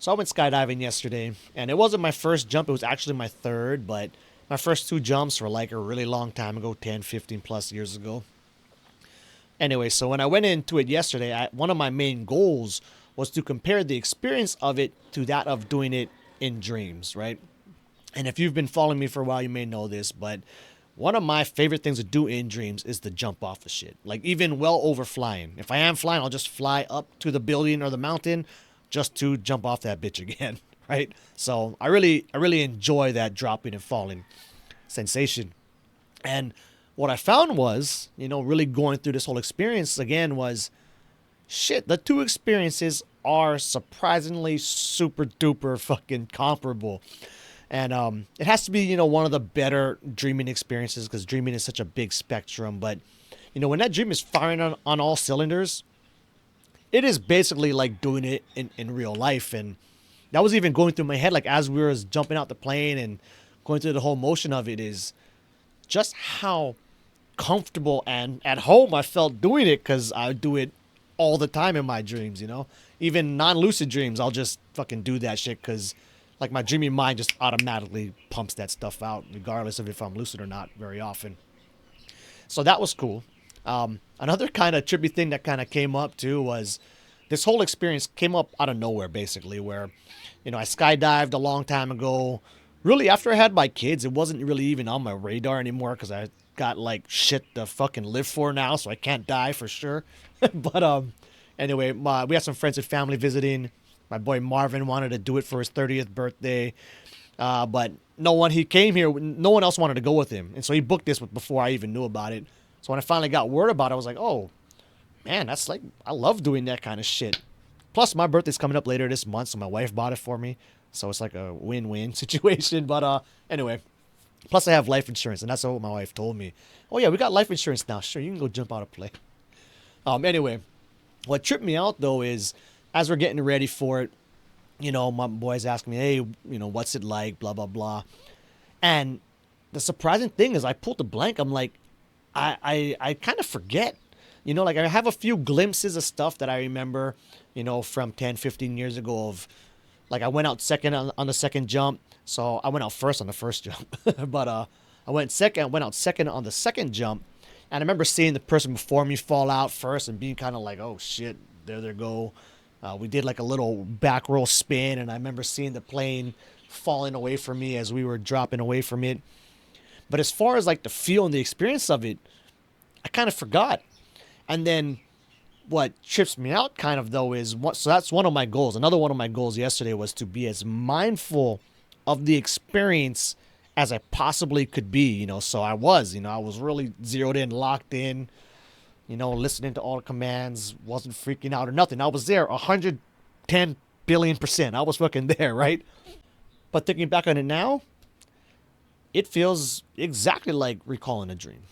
So I went skydiving yesterday, and it wasn't my first jump. It was actually my third, but my first two jumps were like a really long time ago, 10, 15 plus years ago. Anyway, so when I went into it yesterday, one of my main goals was to compare the experience of it to that of doing it in dreams, right? And if you've been following me for a while, you may know this, but one of my favorite things to do in dreams is to jump off the shit. Like even well over flying. If I am flying, I'll just fly up to the building or the mountain just to jump off that bitch again, right? So I really enjoy that dropping and falling sensation. And what I found was, really going through this whole experience again was shit, the two experiences are surprisingly super duper fucking comparable. And it has to be, one of the better dreaming experiences because dreaming is such a big spectrum. But, when that dream is firing on all cylinders, it is basically like doing it in real life. And that was even going through my head, like as we were jumping out the plane and going through the whole motion of it is just how comfortable and at home I felt doing it because I do it all the time in my dreams. Even non-lucid dreams, I'll just fucking do that shit because like my dreaming mind just automatically pumps that stuff out regardless of if I'm lucid or not very often. So that was cool. Another kind of trippy thing that kind of came up too was this whole experience came up out of nowhere basically where, I skydived a long time ago. Really after I had my kids, it wasn't really even on my radar anymore because I got like shit to fucking live for now, so I can't die for sure. But anyway, we had some friends and family visiting. My boy Marvin wanted to do it for his 30th birthday, but he came here. No one else wanted to go with him, and so he booked this before I even knew about it. So when I finally got word about it, I was like, oh man, that's like I love doing that kind of shit. Plus, my birthday's coming up later this month, so my wife bought it for me, so it's like a win-win situation. But anyway, plus I have life insurance, and that's what my wife told me. Oh yeah, we got life insurance now. Sure, you can go jump out of plane. Anyway, what tripped me out though is as we're getting ready for it, my boys asking me, hey, what's it like, blah, blah, blah. And the surprising thing is I pulled the blank. I'm like, I kind of forget, like I have a few glimpses of stuff that I remember, from 10, 15 years ago of like I went out second on the second jump. So I went out first on the first jump, but I went out second on the second jump. And I remember seeing the person before me fall out first and being kind of like, oh shit, there they go. We did like a little back roll spin, and I remember seeing the plane falling away from me as we were dropping away from it. But as far as like the feel and the experience of it, I kind of forgot. And then what trips me out kind of though is so that's one of my goals. Another one of my goals yesterday was to be as mindful of the experience as I possibly could be, so I was really zeroed in, locked in, listening to all the commands, wasn't freaking out or nothing. I was there 110 billion%. I was fucking there, right? But thinking back on it now, it feels exactly like recalling a dream.